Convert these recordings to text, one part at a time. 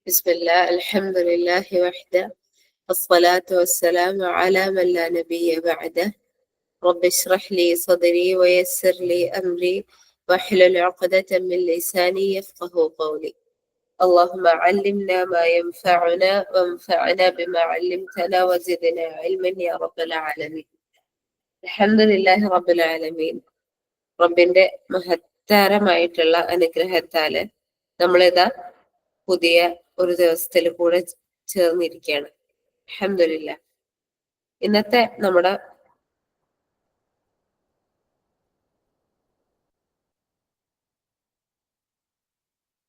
بسم الله الحمد لله وحده الصلاة والسلام على من لا نبي بعده رب اشرح لي صدري ويسر لي أمري واحلل عقدة من لساني يفقه قولي اللهم علمنا ما ينفعنا وانفعنا بما علمتنا وزدنا علما يا رب العالمين. الحمد لله رب العالمين. റബ്ബിന്റെ മഹത്താരമായിട്ടുള്ള അനുഗ്രഹത്താല് നമ്മളിതാ പുതിയ ഒരു ദിവസത്തിൽ കൂടെ ചേർന്നിരിക്കുകയാണ്. അൽഹംദുലില്ലാ. ഇന്നത്തെ നമ്മുടെ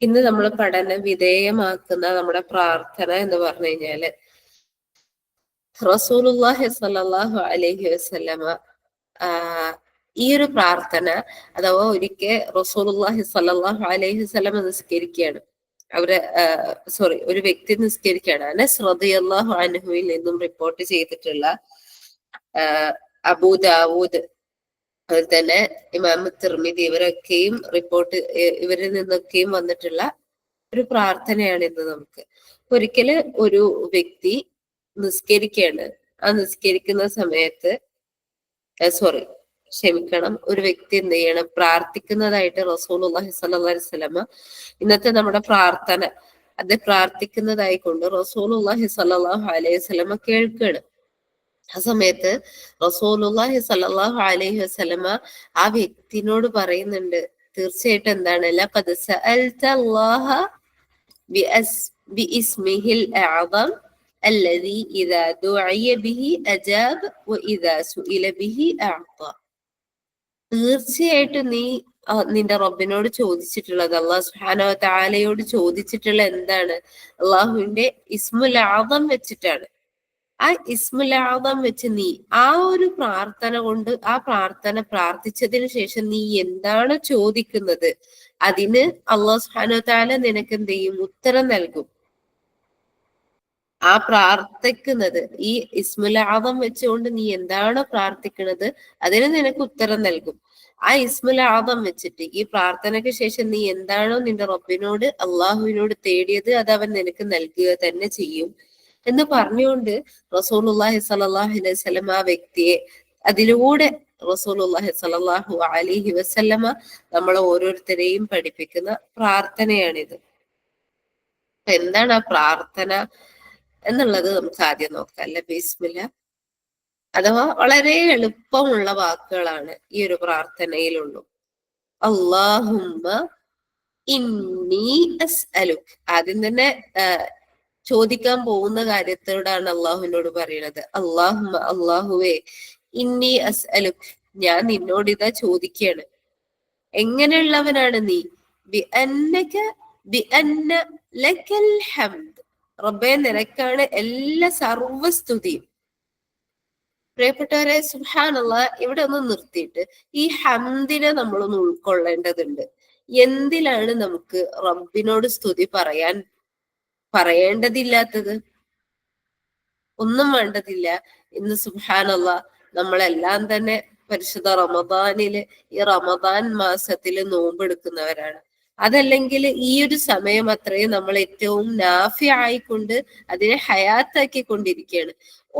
ഇന്ന് നമ്മൾ പഠന വിധേയമാക്കുന്ന നമ്മുടെ പ്രാർത്ഥന എന്ന് പറഞ്ഞു കഴിഞ്ഞാല് റസൂലുള്ളാഹി സ്വല്ലല്ലാഹു അലൈഹി വസല്ലമ ഈ ഒരു പ്രാർത്ഥന അഥവാ ഒരിക്കൽ റസൂലുള്ളാഹി സ്വല്ലല്ലാഹു അലൈഹി വസല്ലമ നിസ്കരിക്കുകയാണ്. ഒരു വ്യക്തി നിസ്കരിക്കുകയാണ്. അനസ് റളിയല്ലാഹു അൻഹുവിൽ നിന്നും റിപ്പോർട്ട് ചെയ്തിട്ടുള്ള അബൂ ദാവൂദ് അതുപോലെ തന്നെ ഇമാം തിർമിദി ഇവരിൽ നിന്നൊക്കെയും വന്നിട്ടുള്ള ഒരു പ്രാർത്ഥനയാണ് ഇന്ന് നമുക്ക്. ഒരിക്കല് ഒരു വ്യക്തി നിസ്കരിക്കുകയാണ്. ആ നിസ്കരിക്കുന്ന സമയത്ത് ഒരു വ്യക്തി എന്ത് ചെയ്യണം, പ്രാർത്ഥിക്കുന്നതായിട്ട് റസൂലുള്ളാഹി സ്വല്ലല്ലാഹു അലൈഹി വസല്ലമ ഇന്നത്തെ നമ്മുടെ പ്രാർത്ഥന അത് പ്രാർത്ഥിക്കുന്നതായി കൊണ്ട് റസൂലുള്ളാഹി സ്വല്ലല്ലാഹു അലൈഹി വസല്ലമ കേൾക്കുകയാണ്. ആ സമയത്ത് റസൂലുള്ളാഹി സ്വല്ലല്ലാഹു അലൈഹി വസല്ലമ ആ വ്യക്തിനോട് പറയുന്നുണ്ട്, തീർച്ചയായിട്ടും എന്താണ്, ലഖദ് സഅൽതല്ലാഹ ബിഇസ്മിഹിൽ അഅ്ദം الذي إذا دعي به أجاب وإذا سئل به أعطى. തീർച്ചയായിട്ടും നീ നിന്റെ റബ്ബിനോട് ചോദിച്ചിട്ടുള്ളത്, അള്ളാഹു സുബ്ഹാനഹു വ തആലയോട് ചോദിച്ചിട്ടുള്ള എന്താണ്, അള്ളാഹുവിന്റെ ഇസ്മുൽ ആദം വെച്ചിട്ടാണ്. ആ ഇസ്മുൽ ആദം വെച്ച് നീ ആ ഒരു പ്രാർത്ഥന കൊണ്ട് ആ പ്രാർത്ഥന പ്രാർത്ഥിച്ചതിന് ശേഷം നീ എന്താണ് ചോദിക്കുന്നത്, അതിന് അള്ളാഹു സുബ്ഹാനഹു വ തആല നിനക്ക് എന്ത് ചെയ്യും, ഉത്തരം നൽകും. ആ പ്രാർത്ഥിക്കുന്നത് ഈ ഇസ്മുൽ ആദം വെച്ചുകൊണ്ട് നീ എന്താണോ പ്രാർത്ഥിക്കുന്നത് അതിന് നിനക്ക് ഉത്തരം നൽകും. ആ ഇസ്മുൽ ആദം വെച്ചിട്ട് ഈ പ്രാർത്ഥനയ്ക്ക് ശേഷം നീ എന്താണോ നിന്റെ റബ്ബിനോട് അള്ളാഹുവിനോട് തേടിയത് അത് അവൻ നിനക്ക് നൽകുക തന്നെ ചെയ്യും എന്ന് പറഞ്ഞുകൊണ്ട് റസൂലുള്ളാഹി സ്വല്ലല്ലാഹു അലൈഹി വസല്ലമ ആ വ്യക്തിയെ അതിലൂടെ റസൂലുള്ളാഹി സ്വല്ലല്ലാഹു അലൈഹി വസല്ലമ നമ്മളെ ഓരോരുത്തരെയും പഠിപ്പിക്കുന്ന പ്രാർത്ഥനയാണിത്. എന്താണ് ആ പ്രാർത്ഥന എന്നുള്ളത് നമുക്ക് ആദ്യം നോക്കാം. അല്ലെ, ബിസ്മില്ല. അഥവാ വളരെ എളുപ്പമുള്ള വാക്കുകളാണ് ഈ ഒരു പ്രാർത്ഥനയിലുള്ളൂ. അല്ലാഹുമ്മ ഇന്നി അസ്അലുക്. ആദ്യം തന്നെ ചോദിക്കാൻ പോകുന്ന കാര്യത്തോടാണ് അള്ളാഹുവിനോട് പറയുന്നത്. അല്ലാഹുമ്മ, അള്ളാഹുവേ, ഇന്നി അസ്അലുക്, ഞാൻ നിന്നോട് ഇതാ ചോദിക്കുകയാണ്. എങ്ങനെയുള്ളവനാണ് നീ? ബിഅന്ന ലക്കൽ ഹംദ്, റബ്ബേ നിനക്കാണ് എല്ലാ സർവസ്തുതിയും. പ്രിയപ്പെട്ടവരെ, സുബ്ഹാനല്ലാഹ്, ഇവിടെ ഒന്ന് നിർത്തിയിട്ട് ഈ ഹംദിനെ നമ്മളൊന്ന് ഉൾക്കൊള്ളേണ്ടതുണ്ട്. എന്തിലാണ് നമുക്ക് റബ്ബിനോട് സ്തുതി പറയേണ്ടതില്ലാത്തത്? ഒന്നും വേണ്ടതില്ല. ഇന്ന് സുബ്ഹാനല്ലാഹ് നമ്മളെല്ലാം തന്നെ പരിശുദ്ധ റമദാനില് ഈ റമദാൻ മാസത്തില് നോമ്പെടുക്കുന്നവരാണ്. അതല്ലെങ്കിൽ ഈ ഒരു സമയം അത്രയും നമ്മൾ ഏറ്റവും നാഫി ആയിക്കൊണ്ട് അതിനെ ഹയാത്താക്കി കൊണ്ടിരിക്കുകയാണ്.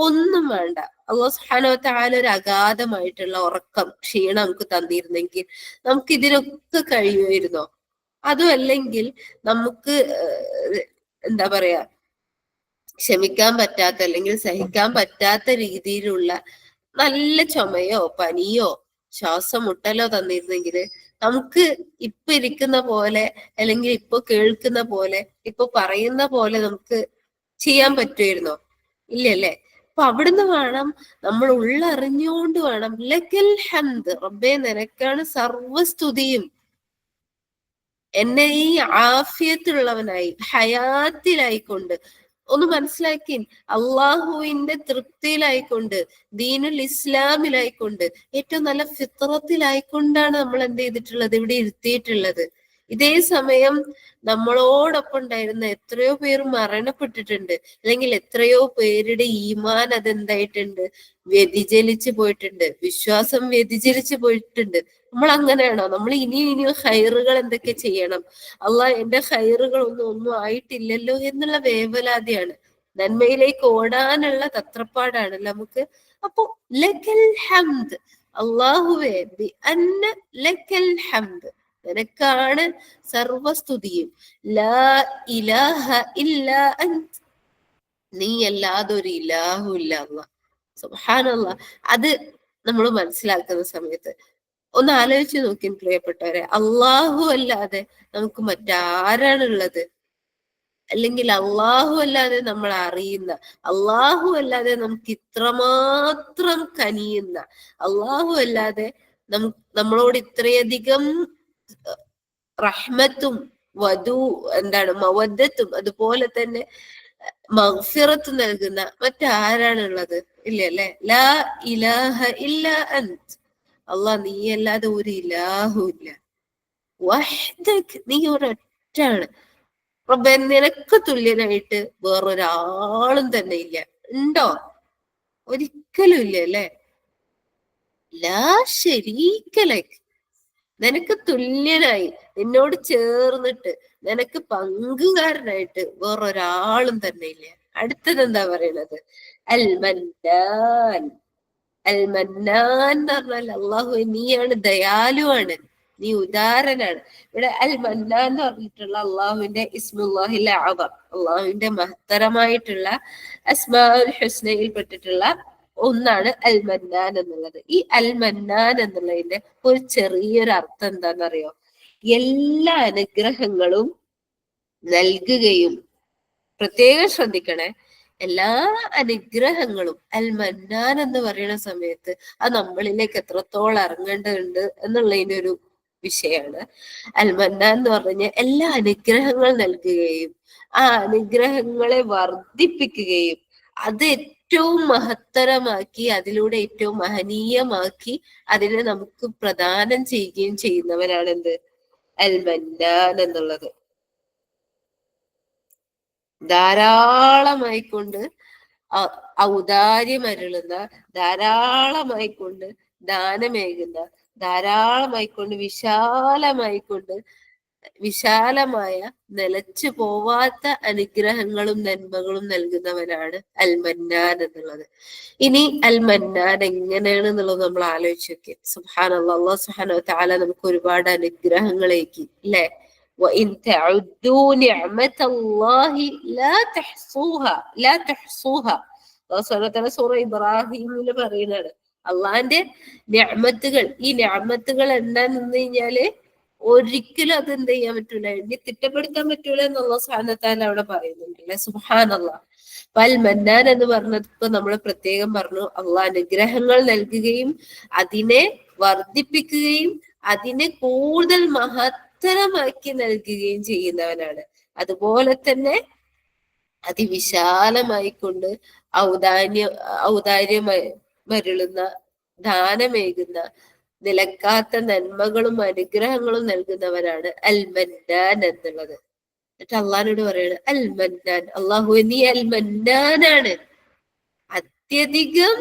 ഒന്നും വേണ്ട. അല്ലാഹു സുബ്ഹാനഹു വ തആല ഒരു അഗാധമായിട്ടുള്ള ഉറക്കം, ക്ഷീണം നമുക്ക് തന്നിരുന്നെങ്കിൽ നമുക്ക് ഇതിനൊക്കെ കഴിയുമായിരുന്നോ? അതും അല്ലെങ്കിൽ നമുക്ക് എന്താ പറയാ, ക്ഷമിക്കാൻ പറ്റാത്ത അല്ലെങ്കിൽ സഹിക്കാൻ പറ്റാത്ത രീതിയിലുള്ള നല്ല ചുമയോ പനിയോ ശ്വാസം മുട്ടലോ തന്നിരുന്നെങ്കിൽ നമുക്ക് ഇപ്പൊ ഇരിക്കുന്ന പോലെ അല്ലെങ്കിൽ ഇപ്പൊ കേൾക്കുന്ന പോലെ ഇപ്പൊ പറയുന്ന പോലെ നമുക്ക് ചെയ്യാൻ പറ്റുമായിരുന്നോ? ഇല്ലല്ലേ. അപ്പൊ അവിടുന്ന് വേണം, നമ്മൾ ഉള്ളറിഞ്ഞുകൊണ്ട് വേണം, ലക്കൽ ഹംദ്, റബ്ബേ നിനക്കാണ് സർവസ്തുതിയും. എന്നെ ഈ ആഫിയത്തുള്ളവനായി ഹയാത്തിലായിക്കൊണ്ട് ഒന്ന് മനസ്സിലാക്കി, അള്ളാഹുവിന്റെ തൃപ്തിയിലായിക്കൊണ്ട്, ദീനുൽ ഇസ്ലാമിലായിക്കൊണ്ട്, ഏറ്റവും നല്ല ഫിത്രത്തിലായിക്കൊണ്ടാണ് നമ്മൾ എന്ത് ചെയ്തിട്ടുള്ളത്, ഇവിടെ ഇരുത്തിയിട്ടുള്ളത്. ഇതേ സമയം നമ്മളോടൊപ്പം ഉണ്ടായിരുന്ന എത്രയോ പേർ മരണപ്പെട്ടിട്ടുണ്ട്, അല്ലെങ്കിൽ എത്രയോ പേരുടെ ഈമാൻ അതെന്തായിട്ടുണ്ട്, വ്യതിചലിച്ചു പോയിട്ടുണ്ട്, വിശ്വാസം വ്യതിചലിച്ചു പോയിട്ടുണ്ട്. നമ്മൾ അങ്ങനെയാണോ? നമ്മൾ ഇനിയും ഹൈറുകൾ എന്തൊക്കെ ചെയ്യണം, അള്ളാഹ് എന്റെ ഹൈറുകൾ ഒന്നും ആയിട്ടില്ലല്ലോ എന്നുള്ള വേവലാതിയാണ്. നന്മയിലേക്ക് ഓടാനുള്ള തത്രപ്പാടാണ് നമുക്ക്. അപ്പൊ ലക്കൽ ഹംദ്, അള്ളാഹുവേ ബി അന്ന ലക്കൽ ഹംദ്, നിനക്കാണ് സർവസ്തുതിയും. ലാ ഇലാഹ ഇല്ലാ അൻത്, നീ അല്ലാതെ ഒരു ഇലാഹും ഇല്ല അല്ലാഹ്. സുബ്ഹാനല്ലാഹ്. അത് നമ്മൾ മനസ്സിലാക്കുന്ന സമയത്ത് ഒന്ന് ആലോചിച്ച് നോക്കി പ്രിയപ്പെട്ടവരെ, അള്ളാഹു അല്ലാതെ നമുക്ക് മറ്റാരാണുള്ളത്? അല്ലെങ്കിൽ അള്ളാഹു അല്ലാതെ നമ്മൾ അറിയുന്ന, അള്ളാഹു അല്ലാതെ നമുക്ക് ഇത്രമാത്രം കനിയുന്ന, അള്ളാഹു അല്ലാതെ നമ്മളോട് ഇത്രയധികം റഹ്മത്തും മവദ്ദത്തും അതുപോലെ തന്നെ മഗ്ഫിറത്ത് നൽകുന്ന മറ്റാരാണുള്ളത്? ഇല്ല അല്ലെ? ലാ ഇലാഹ ഇല്ല അൻത്, അള്ളാഹ് നീ അല്ലാതെ ഒരു ഇലാഹും ഇല്ല. വഹ്ദക്, നീ ഒരൊറ്റാണ്. റബ്ബേ, നിനക്ക് തുല്യനായിട്ട് വേറൊരാളും തന്നെ ഇല്ല. ഉണ്ടോ? ഒരിക്കലും ഇല്ല അല്ലെ? ലാ ശരീക ലക്, നിനക്ക് തുല്യനായി, നിന്നോട് ചേർന്നിട്ട്, നിനക്ക് പങ്കുകാരനായിട്ട് വേറൊരാളും തന്നെ ഇല്ല. അടുത്തത് എന്താ പറയണത്? അൽ മന്നാൻ. അൽ മന്നാൻ എന്ന് പറഞ്ഞാൽ അള്ളാഹു നീയാണ് ദയാലുവാണ്, നീ ഉദാരനാണ്. ഇവിടെ അൽ മന്നാൻ എന്ന് പറഞ്ഞിട്ടുള്ള അള്ളാഹുവിന്റെ ഇസ്മുല്ലാഹിൽ അഅ്ദം, അള്ളാഹുവിന്റെ മഹത്തരമായിട്ടുള്ള അസ്മാഉൽ ഹുസ്നയിൽ പെട്ടിട്ടുള്ള ഒന്നാണ് അൽ മന്നാൻ എന്നുള്ളത്. ഈ അൽ മന്നാൻ എന്നുള്ളതിന്റെ ഒരു ചെറിയൊരു അർത്ഥം എന്താണെന്നറിയോ? എല്ലാ അനുഗ്രഹങ്ങളും നൽകുകയും, പ്രത്യേകം ശ്രദ്ധിക്കണേ, എല്ലാ അനുഗ്രഹങ്ങളും അൽ മന്നാൻ എന്ന് പറയുന്ന സമയത്ത് അത് നമ്മളിലേക്ക് എത്രത്തോളം ഇറങ്ങേണ്ടതുണ്ട് എന്നുള്ളതിന്റെ ഒരു വിഷയമാണ്. അൽ മന്നാൻ എന്ന് പറഞ്ഞാൽ എല്ലാ അനുഗ്രഹങ്ങൾ നൽകുകയും ആ അനുഗ്രഹങ്ങളെ വർദ്ധിപ്പിക്കുകയും അത് ഏറ്റവും മഹത്തരമാക്കി, അതിലൂടെ ഏറ്റവും മഹനീയമാക്കി അതിനെ നമുക്ക് പ്രദാനം ചെയ്യുകയും ചെയ്യുന്നവനാണ് എന്ത്? അൽ മന്നാൻ എന്നുള്ളത്. ധാരാളമായിക്കൊണ്ട് ഔദാര്യമരുളുന്ന, ധാരാളമായിക്കൊണ്ട് ദാനമേകുന്ന, ധാരാളമായിക്കൊണ്ട് വിശാലമായ നിലച്ചു പോവാത്ത അനുഗ്രഹങ്ങളും നന്മകളും നൽകുന്നവനാണ് അൽ മന്നാൻ എന്നുള്ളത്. ഇനി അൽ മന്നാൻ എങ്ങനെയാണ് എന്നുള്ളത് നമ്മൾ ആലോചിച്ച് നോക്കി. സുബ്ഹാനല്ലാഹ്, അല്ലാഹു സുബ്ഹാനഹു വ തആല നമുക്ക് ഒരുപാട് അനുഗ്രഹങ്ങളേകി അല്ലെ? وإن تعدوا نعمة الله لا تحصوها. സൂറ ഇബ്രാഹിമിൽ പറയുന്നതാണ്. അള്ളാന്റെ നിഅമത്തുകൾ, ഈ നിഅമത്തുകൾ എണ്ണാൻ നിന്ന് കഴിഞ്ഞാല് ഒരിക്കലും അത് എന്ത് ചെയ്യാൻ പറ്റൂല, എണ്ണി തിട്ടപ്പെടുത്താൻ പറ്റൂല എന്ന് അല്ലാഹു സുബ്ഹാനഹു വ തആല അവിടെ പറയുന്നുണ്ട് അല്ലെ? സുബ്ഹാനല്ലാഹ്. അൽ മന്നാൻ എന്ന് പറഞ്ഞപ്പോ നമ്മൾ പ്രത്യേകം പറഞ്ഞു, അള്ളാഹ് അനുഗ്രഹങ്ങൾ നൽകുകയും അതിനെ വർദ്ധിപ്പിക്കുകയും അതിനെ കൂടുതൽ മഹത്തരമാക്കി നൽകുകയും ചെയ്യുന്നവനാണ്. അതുപോലെ തന്നെ അതിവിശാലമായിക്കൊണ്ട് ഔദാര്യമരുളുന്ന, ദാനമേകുന്ന, നിലക്കാത്ത നന്മകളും അനുഗ്രഹങ്ങളും നൽകുന്നവനാണ് അൽ മന്നാൻ എന്നുള്ളത്. എന്നിട്ട് അള്ളാഹിനോട് പറയാണ് അൽ മന്നാൻ, അള്ളാഹു നീ അൽ മന്നാനാണ്, അത്യധികം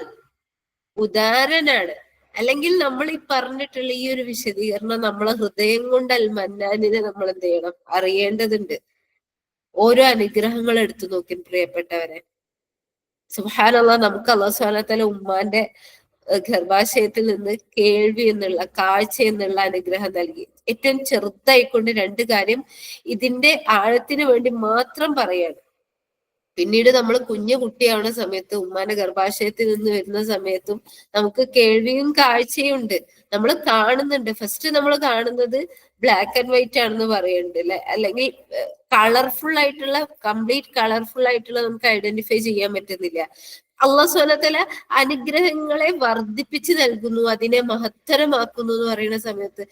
ഉദാരനാണ്. അല്ലെങ്കിൽ നമ്മൾ ഈ പറഞ്ഞിട്ടുള്ള ഈ ഒരു വിശദീകരണം നമ്മളെ ഹൃദയം കൊണ്ട് അൽ മന്നാനിനെ നമ്മൾ എന്ത് ചെയ്യണം? അറിയേണ്ടതുണ്ട്. ഓരോ അനുഗ്രഹങ്ങൾ എടുത്തു നോക്കി പ്രിയപ്പെട്ടവരെ. സുബ്ഹാനല്ലാഹ്, നമുക്ക് അല്ലാഹു സുബ്ഹാനഹു വ തആല ഉമ്മാന്റെ ഗർഭാശയത്തിൽ നിന്ന് കേൾവി എന്നുള്ള, കാഴ്ച എന്നുള്ള അനുഗ്രഹം നൽകി. ഏറ്റവും ചെറുതായിക്കൊണ്ട് രണ്ട് കാര്യം ഇതിന്റെ ആഴത്തിന് വേണ്ടി മാത്രം പറയാണ്. പിന്നീട് നമ്മൾ കുഞ്ഞു കുട്ടിയാവുന്ന സമയത്ത്, ഉമ്മാന്റെ ഗർഭാശയത്തിൽ നിന്ന് വരുന്ന സമയത്തും നമുക്ക് കേൾവിയും കാഴ്ചയും ഉണ്ട്, നമ്മൾ കാണുന്നുണ്ട്. ഫസ്റ്റ് നമ്മൾ കാണുന്നത് ബ്ലാക്ക് ആൻഡ് വൈറ്റ് ആണെന്ന് പറയുന്നുണ്ട് അല്ലെ? അല്ലെങ്കിൽ കളർഫുൾ ആയിട്ടുള്ള, കംപ്ലീറ്റ് കളർഫുൾ ആയിട്ടുള്ള നമുക്ക് ഐഡന്റിഫൈ ചെയ്യാൻ പറ്റുന്നില്ല. അല്ലാഹു സുബ്ഹാനഹു വ തആല അനുഗ്രഹങ്ങളെ വർദ്ധിപ്പിച്ചു നൽകുന്നു, അതിനെ മഹത്തരമാക്കുന്നു എന്ന് പറയുന്ന സമയത്ത്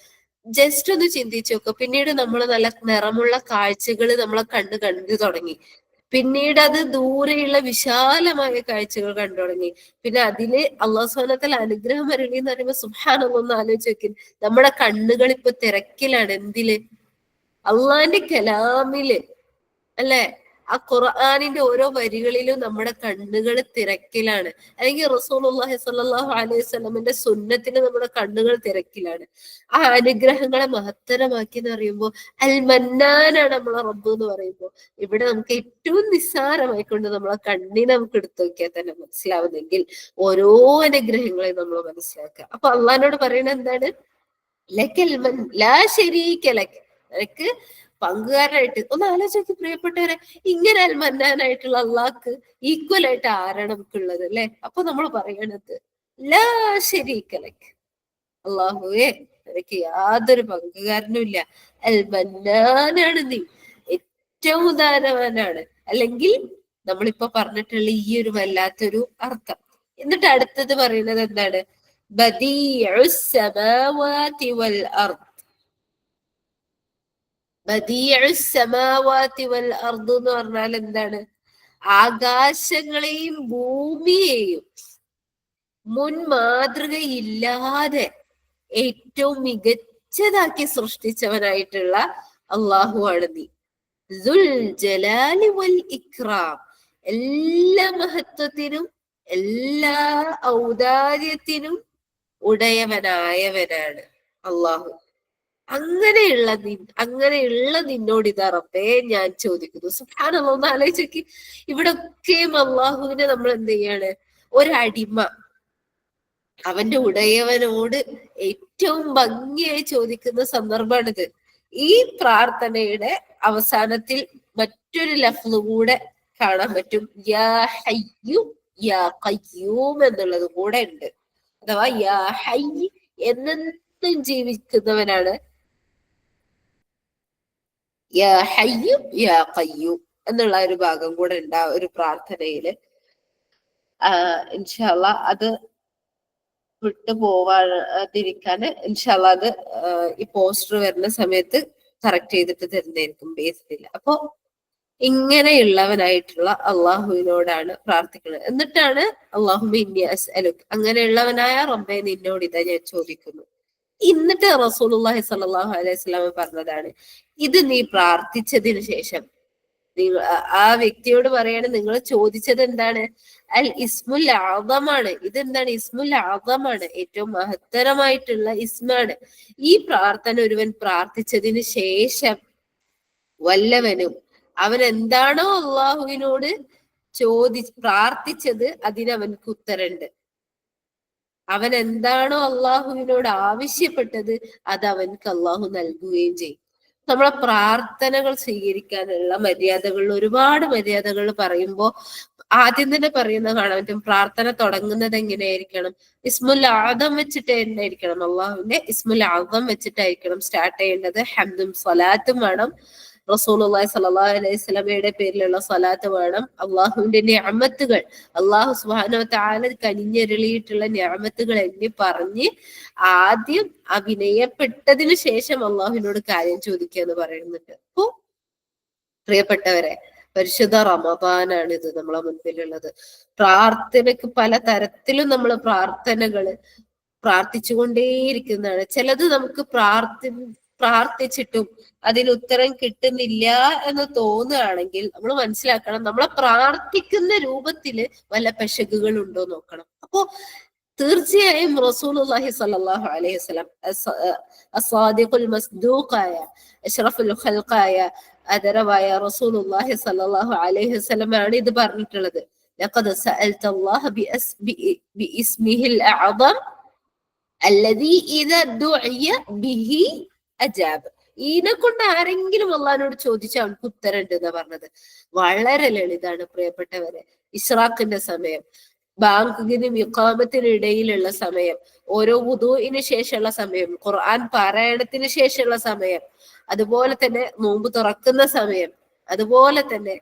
ജസ്റ്റ് ഒന്ന് ചിന്തിച്ചു നോക്കുക. പിന്നീട് നമ്മൾ നല്ല നിറമുള്ള കാഴ്ചകൾ നമ്മളെ കണ്ടു തുടങ്ങി. പിന്നീട് അത് ദൂരെയുള്ള വിശാലമായ കാഴ്ചകൾ കണ്ടു തുടങ്ങി. പിന്നെ അതില് അല്ലാഹു സുബ്ഹാനഹു വ തആല അനുഗ്രഹം അരുളി എന്ന് പറയുമ്പോൾ സുബ്ഹാനല്ലാഹ്, ഒന്ന് ആലോചിച്ച് നോക്കി, നമ്മുടെ കണ്ണുകൾ ഇപ്പൊ തിരക്കിലാണ്. എന്തില്? അള്ളാന്റെ കലാമില് അല്ലെ, ആ ഖുർആനിന്റെ ഓരോ വരികളിലും നമ്മുടെ കണ്ണുകൾ തിരക്കിലാണ്. അല്ലെങ്കിൽ റസൂലുള്ളാഹി സ്വല്ലല്ലാഹു അലൈഹി വസല്ലമയുടെ സുന്നത്തിന് നമ്മുടെ കണ്ണുകൾ തിരക്കിലാണ്. ആ അനുഗ്രഹങ്ങളെ മഹത്തരമാക്കി എന്ന് പറയുമ്പോൾ അൽ മന്നാനാണ് നമ്മളെ റബ്ബ് എന്ന് പറയുമ്പോൾ, ഇവിടെ നമുക്ക് ഏറ്റവും നിസ്സാരമായിക്കൊണ്ട് നമ്മളെ കണ്ണിനെ നമുക്ക് എടുത്തു നോക്കിയാൽ തന്നെ മനസ്സിലാവുന്നെങ്കിൽ ഓരോ അനുഗ്രഹങ്ങളെയും നമ്മൾ മനസ്സിലാക്കുക. അപ്പൊ അള്ളഹാനോട് പറയുന്നത് എന്താണ്? ലക്കൽ മൻ ലാ ശരീക ലക്, നിനക്ക് പങ്കുകാരനായിട്ട് ഒന്ന് ആലോചിച്ച് പ്രിയപ്പെട്ടവരെ, ഇങ്ങനെ അൽ മന്നാനായിട്ടുള്ള അള്ളാഹ്ക്ക് ഈക്വൽ ആയിട്ട് ആരാണ് നമുക്കുള്ളത് അല്ലെ? അപ്പൊ നമ്മൾ പറയണത് ലാ ശരീക ലക്, അള്ളാഹുവേ നിനക്ക് യാതൊരു പങ്കുകാരനും ഇല്ല, അൽ മന്നാനാണ് നീ, ഏറ്റവും ഉദാരവാനാണ്. അല്ലെങ്കിൽ നമ്മളിപ്പോ പറഞ്ഞിട്ടുള്ള ഈ ഒരു വല്ലാത്തൊരു അർത്ഥം. എന്നിട്ട് അടുത്തത് പറയുന്നത് എന്താണ്? ബദീഉസ് സമാവാതി വൽ അർദ്. ബദീഉസ് സമാവാതി വൽ അർദ് എന്ന് പറഞ്ഞാൽ എന്താണ്? ആകാശങ്ങളെയും ഭൂമിയെയും മുൻ മാതൃകയില്ലാതെ ഏറ്റവും മികച്ചതാക്കി സൃഷ്ടിച്ചവനായിട്ടുള്ള അള്ളാഹു ആണ് നീ. ദുൽ ജലാലി വൽ ഇക്റാം, എല്ലാ മഹത്വത്തിനും എല്ലാ ഔദാര്യത്തിനും ഉടയവനായവനാണ് അള്ളാഹു. അങ്ങനെയുള്ള നിന്നോട് ഇതാ റബ്ബേ ഞാൻ ചോദിക്കുന്നു. സുബ്ഹാനല്ലാഹ്, ഒന്ന് ആലോചിച്ച്, ഇവിടെ ഒക്കെയും അള്ളാഹുവിനെ നമ്മൾ എന്ത് ചെയ്യാണ്? ഒരടിമ അവന്റെ ഉടയവനോട് ഏറ്റവും ഭംഗിയായി ചോദിക്കുന്ന സന്ദർഭമാണിത്. ഈ പ്രാർത്ഥനയുടെ അവസാനത്തിൽ മറ്റൊരു ലഫ്ള് കൂടെ കാണാൻ പറ്റും, യാ ഹയ്യു യാ ഖയ്യൂം എന്നുള്ളത് കൂടെ ഉണ്ട്. അഥവാ യാ ഹയ്യ്, എന്നെന്നും ജീവിക്കുന്നവനാണ്, യാ ഹയ്യു യാ ഖയ്യൂം എന്നുള്ള ഒരു ഭാഗം കൂടെ ഉണ്ട് ആ ഒരു പ്രാർത്ഥനയില്. ഇൻഷാ അല്ലാഹ് അത് വിട്ടു പോവാതിരിക്കാന് ഇൻഷാ അല്ലാഹ് അത് ഈ പോസ്റ്റർ വരുന്ന സമയത്ത് കറക്റ്റ് ചെയ്തിട്ട് തരുന്നതായിരിക്കും ബേസില്ല. അപ്പൊ ഇങ്ങനെയുള്ളവനായിട്ടുള്ള അള്ളാഹുവിനോടാണ് പ്രാർത്ഥിക്കുന്നത്. എന്നിട്ടാണ് അള്ളാഹുമ്മ ഇന്നി അസ്അലുക, അങ്ങനെയുള്ളവനായ റബ്ബേ നിന്നോട് ഇതാ ഞാൻ ചോദിക്കുന്നു. എന്നിട്ട് റസൂലുള്ളാഹി സ്വല്ലല്ലാഹു അലൈഹി വസല്ലം പറഞ്ഞതാണ്, ഇത് നീ പ്രാർത്ഥിച്ചതിന് ശേഷം ആ വ്യക്തിയോട് പറയാണ്, നിങ്ങൾ ചോദിച്ചത് എന്താണ്? അൽ ഇസ്മുൽ ആദമാണ്. ഇതെന്താണ്? ഇസ്മുൽ ആദമാണ്, ഏറ്റവും മഹത്തരമായിട്ടുള്ള ഇസ്മാണ്. ഈ പ്രാർത്ഥന ഒരുവൻ പ്രാർത്ഥിച്ചതിന് ശേഷം വല്ലവനും അവൻ എന്താണോ അള്ളാഹുവിനോട് പ്രാർത്ഥിച്ചത് അതിനവൻക്ക് ഉത്തരണ്ട്. അവൻ എന്താണോ അള്ളാഹുവിനോട് ആവശ്യപ്പെട്ടത് അത് അവൻക്ക് അള്ളാഹു നൽകുകയും ചെയ്യും. നമ്മളെ പ്രാർത്ഥനകൾ സ്വീകരിക്കാനുള്ള മര്യാദകളിൽ ഒരുപാട് മര്യാദകൾ പറയുമ്പോൾ ആദ്യം തന്നെ പറയുന്നത് കാണാൻ പറ്റും. പ്രാർത്ഥന തുടങ്ങുന്നത് എങ്ങനെയായിരിക്കണം? ഇസ്മുൽ ആദം വെച്ചിട്ട് എന്നായിരിക്കണം? അള്ളാഹുവിന്റെ ഇസ്മുൽ ആദം വെച്ചിട്ടായിരിക്കണം സ്റ്റാർട്ട് ചെയ്യേണ്ടത്. ഹംദും സ്വലാത്തും വേണം. റസൂലുള്ളാഹി സ്വല്ലല്ലാഹു അലൈഹി വസല്ലമയുടെ പേരിലുള്ള സ്വലാത്ത് വേണം. അള്ളാഹുവിന്റെ നിഅമത്തുകൾ, അള്ളാഹു സുബ്ഹാനഹു വ തആല കനിഞ്ഞരുളിയിട്ടുള്ള നിഅമത്തുകൾ എണ്ണി പറഞ്ഞ് ആദ്യം വിനയപ്പെട്ടതിന് ശേഷം അള്ളാഹുവിനോട് കാര്യം ചോദിക്കുക എന്ന് പറയുന്നുണ്ട്. അപ്പോ പ്രിയപ്പെട്ടവരെ, പരിശുദ്ധ റമദാനാണ് ഇത് നമ്മളെ മുൻപിലുള്ളത്. പ്രാർത്ഥനക്ക് പല തരത്തിലും നമ്മൾ പ്രാർത്ഥിച്ചുകൊണ്ടേയിരിക്കുന്നതാണ്. ചിലത് നമുക്ക് പ്രാർത്ഥിച്ചിട്ടും അതിന് ഉത്തരം കിട്ടുന്നില്ല എന്ന് തോന്നുകയാണെങ്കിൽ നമ്മൾ മനസ്സിലാക്കണം, നമ്മളെ പ്രാർത്ഥിക്കുന്ന രൂപത്തില് വല്ല പെശകുകൾ ഉണ്ടോ നോക്കണം. അപ്പോ തീർച്ചയായും റസൂലുള്ളാഹി സ്വല്ലല്ലാഹു അലൈഹി വസല്ലം അസ്സാദിഖുൽ മസ്ദൂഖായ അഷ്റഫുൽ ഖൽഖായ ആദരവായ റസൂലുള്ളാഹി സ്വല്ലല്ലാഹു അലൈഹി വസല്ലം ആണ് ഇത് പറഞ്ഞിട്ടുള്ളത്. ലഖദ് സഅൽത അല്ലാഹ ബിഇസ്മിഹിൽ അഅദം അല്ലദീ ഇദാ ദുഇയ ബിഹി അജാബ്. ഇതിനെ കൊണ്ട് ആരെങ്കിലും അള്ളാഹിനോട് ചോദിച്ചാൽ അവൻക്ക് ഉത്തരം ഉണ്ട് എന്നാ പറഞ്ഞത്. വളരെ ലളിതാണ് പ്രിയപ്പെട്ടവരെ. ഇശ്റാഖിന്റെ സമയം, ബാങ്കിനും ഇഖാമത്തിനും ഇടയിലുള്ള സമയം, ഓരോ വുദൂഇന് ശേഷമുള്ള സമയം, ഖുർആൻ പാരായണത്തിന് ശേഷമുള്ള സമയം, അതുപോലെ തന്നെ നോമ്പ് തുറക്കുന്ന സമയം, അതുപോലെ തന്നെ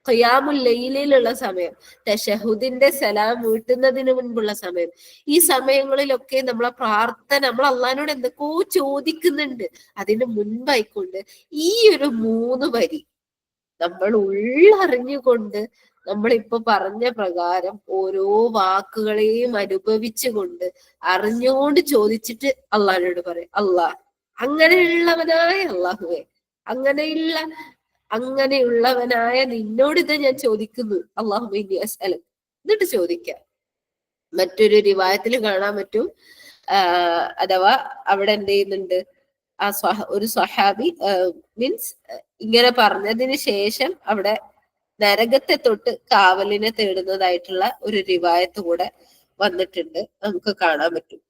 ഖിയാമുൽ ലൈലിലുള്ള സമയം, തശഹുദിന്റെ സലാം വീട്ടുന്നതിന് മുൻപുള്ള സമയം, ഈ സമയങ്ങളിലൊക്കെ നമ്മളെ പ്രാർത്ഥന, നമ്മൾ അള്ളഹാനോട് എന്തൊക്കെയോ ചോദിക്കുന്നുണ്ട്. അതിന് മുൻപായിക്കൊണ്ട് ഈ ഒരു 3 വരി നമ്മൾ ഉള്ളറിഞ്ഞുകൊണ്ട് നമ്മളിപ്പോ പറഞ്ഞ പ്രകാരം ഓരോ വാക്കുകളെയും അനുഭവിച്ചുകൊണ്ട് അറിഞ്ഞുകൊണ്ട് ചോദിച്ചിട്ട് അള്ളഹാനോട് പറയും, അള്ളാഹ് അങ്ങനെയുള്ളവനായ അള്ളാഹുവേ അങ്ങനെയുള്ളവനായ നിന്നോട് ഇത് ഞാൻ ചോദിക്കുന്നു. അല്ലാഹുമ്മ ഇന്നി അസ്അലുക. എന്നിട്ട് ചോദിക്കാം. മറ്റൊരു റിവായത്തിൽ കാണാൻ പറ്റും, അഥവാ അവിടെ എന്ത് ചെയ്യുന്നുണ്ട്, ഒരു സ്വഹാബി മീൻസ് ഇങ്ങനെ പറഞ്ഞതിന് ശേഷം അവിടെ നരകത്തെ തൊട്ട് കാവലിനെ തേടുന്നതായിട്ടുള്ള ഒരു റിവായത്ത് കൂടെ വന്നിട്ടുണ്ട്, നമുക്ക് കാണാൻ പറ്റും.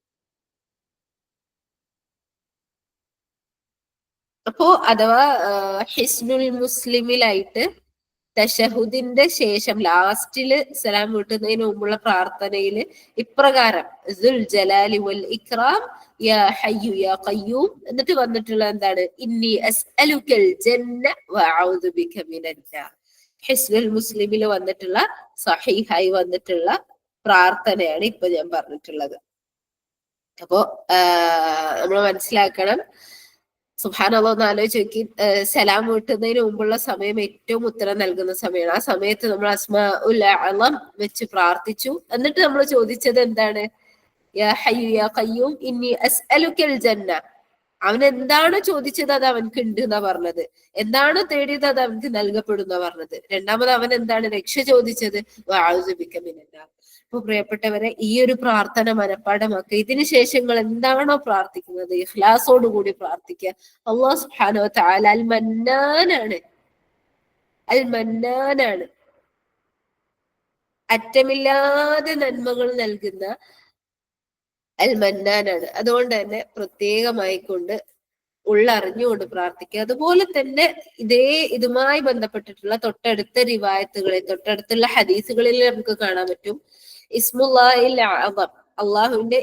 അപ്പോ അഥവാ ഹിസ്നുൽ മുസ്ലിമിലായിട്ട് തശഹുദിന്റെ ശേഷം ലാസ്റ്റില് സലാം വീട്ടുന്നതിന് മുമ്പുള്ള പ്രാർത്ഥനയില് ഇപ്രകാരം സുൽ ജലാലി വൽ ഇക്റാം യാ ഹയ്യു യാ ഖയ്യൂം എന്നിട്ട് വന്നിട്ടുള്ള എന്താണ്, ഇന്നി അസ്അലുക്കൽ ജന്ന വഅഊദു ബിക മിനന്നാർ. ഹിസ്നുൽ മുസ്ലിമിൽ വന്നിട്ടുള്ള സഹീഹായി വന്നിട്ടുള്ള പ്രാർത്ഥനയാണ് ഇപ്പൊ ഞാൻ പറഞ്ഞിട്ടുള്ളത്. അപ്പോ നമ്മൾ മനസ്സിലാക്കണം, സുബ്ഹാനല്ലാഹ് ഒന്ന് ആലോചിച്ച് നോക്കി, സലാം വീട്ടുന്നതിന് മുമ്പുള്ള സമയം ഏറ്റവും ഉത്തരം നൽകുന്ന സമയമാണ്. ആ സമയത്ത് നമ്മൾ അസ്മാഉൽ അഅ്ളം വെച്ച് പ്രാർത്ഥിച്ചു. എന്നിട്ട് നമ്മൾ ചോദിച്ചത് എന്താണ്, യാ ഹയ്യു യാ ഖയ്യൂം ഇന്നി അസ്അലുക്കൽ ജന്ന. അവൻ എന്താണോ ചോദിച്ചത് അത് അവൻക്ക് ഉണ്ട് എന്നാ പറഞ്ഞത്. എന്താണോ തേടിയത് അത് അവൻക്ക് നൽകപ്പെടുന്ന പറഞ്ഞത്. രണ്ടാമത് അവൻ എന്താണ് രക്ഷ ചോദിച്ചത്, വഅഊദു ബിക മിനന്നാർ. അപ്പൊ പ്രിയപ്പെട്ടവരെ, ഈ ഒരു പ്രാർത്ഥന മനഃപ്പാഠമാക്കുക. ഇതിനു ശേഷങ്ങൾ എന്താണോ പ്രാർത്ഥിക്കുന്നത് ഇഖ്ലാസോട് കൂടി പ്രാർത്ഥിക്കുക. അല്ലാഹു സുബ്ഹാനഹു വ തആല അൽ മന്നാനാണ്, അൽ മന്നാനാണ്, അറ്റമില്ലാതെ നന്മകൾ നൽകുന്ന അൽ മന്നാനാണ്. അതുകൊണ്ട് തന്നെ പ്രത്യേകമായിക്കൊണ്ട് ഉള്ളറിഞ്ഞുകൊണ്ട് പ്രാർത്ഥിക്കുക. അതുപോലെ തന്നെ ഇതുമായി ബന്ധപ്പെട്ടിട്ടുള്ള തൊട്ടടുത്ത റിവായത്തുകളിൽ, തൊട്ടടുത്തുള്ള ഹദീസുകളിൽ നമുക്ക് കാണാൻ പറ്റും, ഇസ്മുല്ലാഹിൽ അഅ്സം, അള്ളാഹുവിന്റെ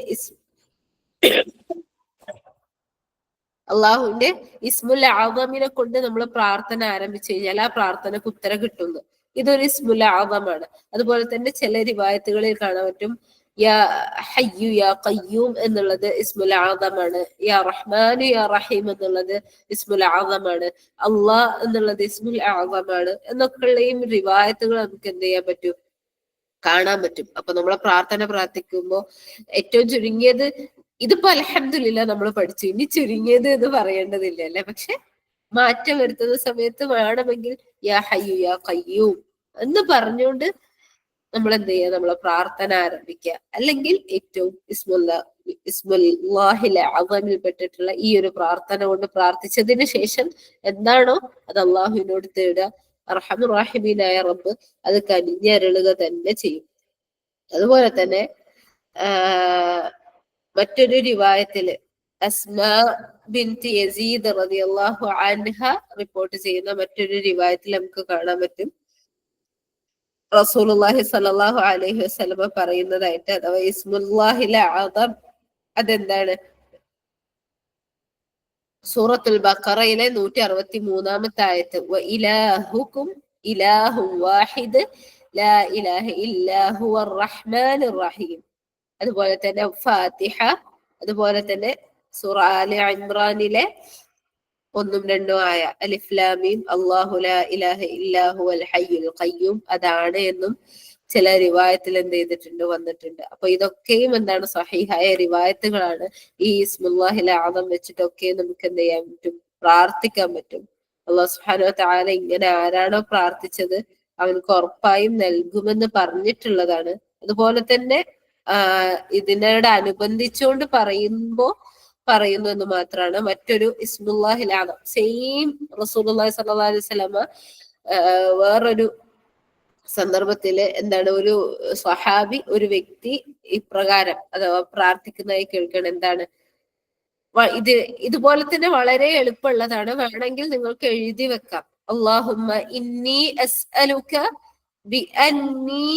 ഇസ്മുൽ അഅ്സമിനെ കൊണ്ട് നമ്മൾ പ്രാർത്ഥന ആരംഭിച്ചു കഴിഞ്ഞാൽ ആ പ്രാർത്ഥനക്ക് ഉത്തരം കിട്ടുന്നു. ഇതൊരു ഇസ്മുൽ അഅ്സമാണ്. അതുപോലെ തന്നെ ചില റിവായത്തുകളിൽ കാണാൻ പറ്റും, യാ ഹയ്യു യാ ഖയ്യൂം എന്നുള്ളത് ഇസ്മുൽ അഅ്സമാണ്, യാ റഹ്മാനു യാ റഹീം എന്നുള്ളത് ഇസ്മുൽ അഅ്സമാണ്, അള്ളാഹ് എന്നുള്ളത് ഇസ്മുൽ അഅ്സമാണ് എന്നൊക്കെയുള്ളയും റിവായത്തുകൾ നമുക്ക് എന്ത് ചെയ്യാൻ പറ്റും, കാണാൻ പറ്റും. അപ്പൊ നമ്മളെ പ്രാർത്ഥന പ്രാർത്ഥിക്കുമ്പോ ഏറ്റവും ചുരുങ്ങിയത് ഇതിപ്പോ അൽഹംദുലില്ലാ നമ്മൾ പഠിച്ചു, ഇനി ചുരുങ്ങിയത് എന്ന് പറയേണ്ടതില്ല അല്ലെ. പക്ഷെ മാറ്റം വരുത്തുന്ന സമയത്ത് വേണമെങ്കിൽ യാ ഹയ്യു യാ ഖയ്യൂം എന്ന് പറഞ്ഞുകൊണ്ട് നമ്മൾ എന്ത് ചെയ്യുക, നമ്മളെ പ്രാർത്ഥന ആരംഭിക്കുക. അല്ലെങ്കിൽ ഏറ്റവും ഇസ്മുല്ലാഹിൽ അഅ്സമിൽ പെട്ടിട്ടുള്ള ഈ ഒരു പ്രാർത്ഥന കൊണ്ട് പ്രാർത്ഥിച്ചതിന് ശേഷം എന്താണോ അത് അള്ളാഹുവിനോട് തേടുക. അർഹമുർ റഹീമീനായ റബ്ബ് അത് കനിഞ്ഞരുളുക തന്നെ ചെയ്യും. അതുപോലെ തന്നെ മറ്റൊരു റിവായത്തില് അസ്മാ ബിൻത് യസീദ് റളിയല്ലാഹു അൻഹ റിപ്പോർട്ട് ചെയ്യുന്ന മറ്റൊരു റിവായത്തിൽ നമുക്ക് കാണാൻ പറ്റും, റസൂലുള്ളാഹി സ്വല്ലല്ലാഹു അലൈഹി വസല്ലമ പറയുന്നതായിട്ട്, അഥവാ ഇസ്മുല്ലാഹിൽ അഅ്സം അതെന്താണ്, സൂറത്തുൽ ബഖറയിലെ 163-ാമത്തെ ആയത്ത്, വ ഇലാഹുക്കും ഇലാഹുൻ വാഹിദ് ലാ ഇലാഹ ഇല്ലാ ഹുവർ റഹ്മാനുർ റഹീം. അതുപോലെ തന്നെ ഫാത്തിഹ, അതുപോലെ തന്നെ സൂറ ആലി ഇംറാനിലെ 1ഉം 2ഉം ആയ അലിഫ് ലാം മീം അല്ലാഹു ലാ ഇലാഹ ഇല്ലാ ഹുവൽ ഹയ്യുൽ ഖയ്യൂം അതാണ് എന്നും ചില റിവായത്തിൽ എന്ത് ചെയ്തിട്ടുണ്ട്, വന്നിട്ടുണ്ട്. അപ്പൊ ഇതൊക്കെയും എന്താണ്, സഹീഹായ റിവായത്തുകളാണ്. ഈ ഇസ്മുല്ലാഹിൽ അഅ്സം വെച്ചിട്ടൊക്കെ നമുക്ക് എന്ത് ചെയ്യാൻ പറ്റും, പ്രാർത്ഥിക്കാൻ പറ്റും. അല്ലാഹു സുബ്ഹാനഹു വ തആല ഇങ്ങനെ ആരാണോ പ്രാർത്ഥിച്ചത് അവൻക്ക് ഉറപ്പായും നൽകുമെന്ന് പറഞ്ഞിട്ടുള്ളതാണ്. അതുപോലെ തന്നെ ഇതിനോട് അനുബന്ധിച്ചുകൊണ്ട് പറയുന്നു എന്ന് മാത്രമാണ്. മറ്റൊരു ഇസ്മുല്ലാഹിൽ അഅ്സം സെയിം റസൂലുള്ളാഹി സ്വല്ലല്ലാഹു അലൈഹി വസല്ലമ വേറൊരു സന്ദർഭത്തില് എന്താണ്, ഒരു സ്വഹാബി ഒരു വ്യക്തി ഇപ്രകാരം അഥവാ പ്രാർത്ഥിക്കുന്നതായി കേൾക്കണം. എന്താണ്, ഇതുപോലെ തന്നെ വളരെ എളുപ്പമുള്ളതാണ്, വേണമെങ്കിൽ നിങ്ങൾക്ക് എഴുതി വെക്കാം. അല്ലാഹുമ്മ ഇന്നി അസ്അലുക ബി അന്നി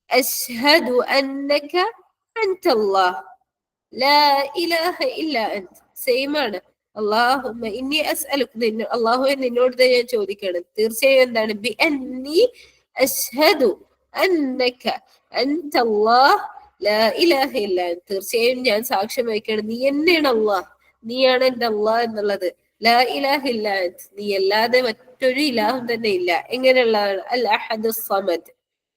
അശ്ഹദു അന്നക അൻതല്ലാഹ് ലാ ഇലാഹ ഇല്ല അൻത. സെയിം ആണ്. അല്ലാഹുമ്മ ഇന്നി അസ്അലുക, അല്ലാഹുവേ നിന്നോട് ഞാൻ ചോദിക്കണം, തീർച്ചയായും എന്താണ്, ബി അന്നി അശ്ഹദു അന്നക അൻതല്ലാഹ് ലാ ഇലാഹ ഇല്ല അൻത, തീർച്ചയായും ഞാൻ സാക്ഷ്യം വഹിക്കണം നീ തന്നെയാണ് അല്ലാഹ്, നീയാണ് എന്റെ അല്ലാഹ് എന്നുള്ളത്. ലാ ഇലാഹ ഇല്ല അൻത, നീ അല്ലാതെ മറ്റൊരു ഇലാഹും തന്നെ ഇല്ല. എങ്ങനെയുള്ളതാണ്, അൽ അഹദുസ് സമദ്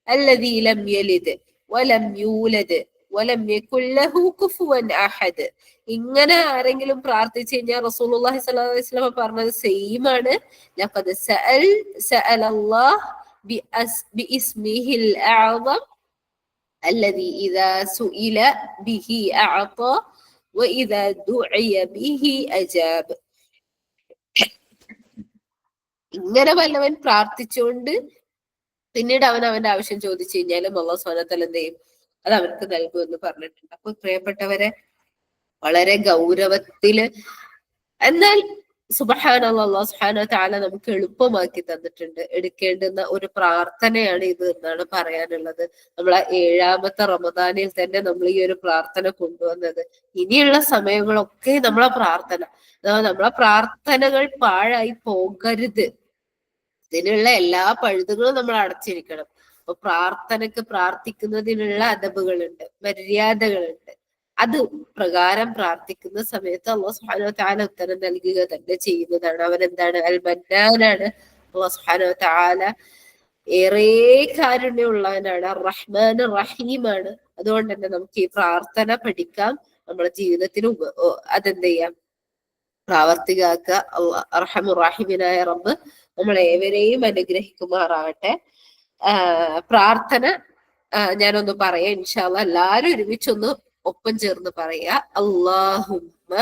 അല്ലദീ ലം യലിദ് വലം യൂലദ് വലം യകുൽ ലഹു കുഫുവൻ അഹദ്. ഇങ്ങനെ ആരെങ്കിലും പ്രാർത്ഥിച്ചു കഴിഞ്ഞാൽ റസൂലുള്ളാഹി സ്വല്ലല്ലാഹു അലൈഹി വസല്ലം പറഞ്ഞത് സെയിം ആണ്. ലഖദ് സഅലല്ലാഹ് ബിഇസ്മിഹിൽ അഅ്സം الذي إذا سئل به أعطى وإذا دعي به أجاب. ഇങ്ങനെ വല്ലവൻ പ്രാർത്ഥിച്ചുകൊണ്ട് പിന്നീട് അവൻ അവന്റെ ആവശ്യം ചോദിച്ചു കഴിഞ്ഞാലും അല്ലാഹു സുബ്ഹാനഹു വ തആല എന്ത് ചെയ്യും? അത് അവർക്ക് നൽകുമെന്ന് പറഞ്ഞിട്ടുണ്ട്. അപ്പൊ പ്രിയപ്പെട്ടവരെ, വളരെ ഗൗരവത്തില്, എന്നാൽ സുബ്ഹാനല്ലാഹ്, അല്ലാഹു സുബ്ഹാനഹു വ തആല നമുക്ക് എളുപ്പമാക്കി തന്നിട്ടുണ്ട്. എടുക്കേണ്ടുന്ന ഒരു പ്രാർത്ഥനയാണ് ഇത് എന്നാണ് പറയാനുള്ളത്. നമ്മളെ 7ാമത്തെ റമദാനിൽ തന്നെ നമ്മൾ ഈ ഒരു പ്രാർത്ഥന കൊണ്ടുവന്നത്. ഇനിയുള്ള സമയങ്ങളൊക്കെ നമ്മളെ പ്രാർത്ഥനകൾ പാഴായി പോകരുത്. ഇതിനുള്ള എല്ലാ പഴുതുകളും നമ്മൾ അടച്ചിരിക്കണം. അപ്പൊ പ്രാർത്ഥിക്കുന്നതിനുള്ള അദബുകളുണ്ട്, മര്യാദകളുണ്ട്. അത് പ്രകാരം പ്രാർത്ഥിക്കുന്ന സമയത്ത് അല്ലാഹു സുബ്ഹാനഹു വ തആല ഉത്തരം നൽകുക തന്നെ ചെയ്യുന്നതാണ്. അവൻ എന്താണ്? അൽ മന്നാനാണ്. അല്ലാഹു സുബ്ഹാനഹു വ തആല ഏറെ കാരുണ്യമുള്ളവനാണ്. റഹ്മാൻ റഹീമാണ്. അതുകൊണ്ട് തന്നെ നമുക്ക് ഈ പ്രാർത്ഥന പഠിക്കാം, നമ്മുടെ ജീവിതത്തിൽ അതെന്ത് ചെയ്യാം? പ്രാവർത്തികാക്കുക. അർഹമുർ-റഹീമിനായ റബ്ബ് നമ്മളെ ഏവരെയും അനുഗ്രഹിക്കുമാറാവട്ടെ. പ്രാർത്ഥന ഞാനൊന്ന് പറയാം ഇൻഷാ അല്ലാഹ്. എല്ലാരും ഒരുമിച്ചൊന്ന് ഒപ്പം ചേർന്ന് പറയാ. അല്ലാഹുമ്മ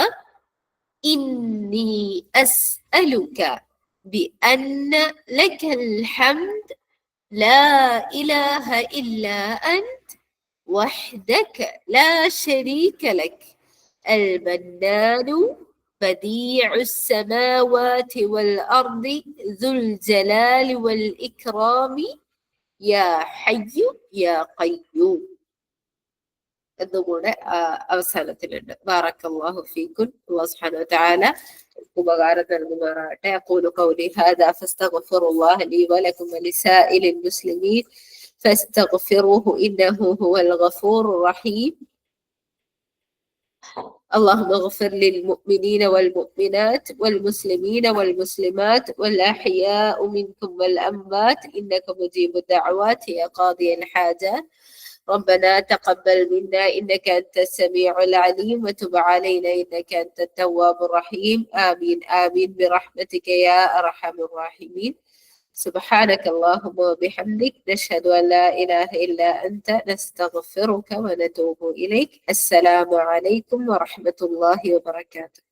ഇന്നി അസ്അലുക ബിഅന്ന ലകൽ ഹംദ് ലാ ഇലാഹ ഇല്ലാ അൻത വഹ്ദക ലാ ശരീക ലക അൽ മന്നാനു بديع السماوات والأرض ذو الجلال والإكرام يا حي يا قيوم. എന്നുകൂടെ അവസാനത്തിലുണ്ട്. ബാറക്കല്ലാഹു ഫീക്കും. അല്ലാഹു സുബ്ഹാനഹു വ തആല ഉപകാരം നൽകുമാറാകട്ടെ. അഖൂലു ഖൗലി ഹാദാ ഫസ്തഗ്ഫിറുല്ലാഹ ലീ വലക്കും വലിസായിലിൽ മുസ്ലിമീൻ ഫസ്തഗ്ഫിറൂഹു ഇന്നഹു ഹുവൽ ഗഫൂറുർ റഹീം. اللهم اغفر للمؤمنين والمؤمنات والمسلمين والمسلمات والأحياء منكم والأموات إنك مجيب الدعوات يا قاضي الحاجات. ربنا تقبل منا إنك أنت السميع العليم وتب علينا إنك أنت التواب الرحيم. آمين آمين برحمتك يا أرحم الراحمين. سبحانك اللهم وبحمدك نشهد أن لا إله إلا أنت نستغفرك ونتوب إليك. السلام عليكم ورحمة الله وبركاته.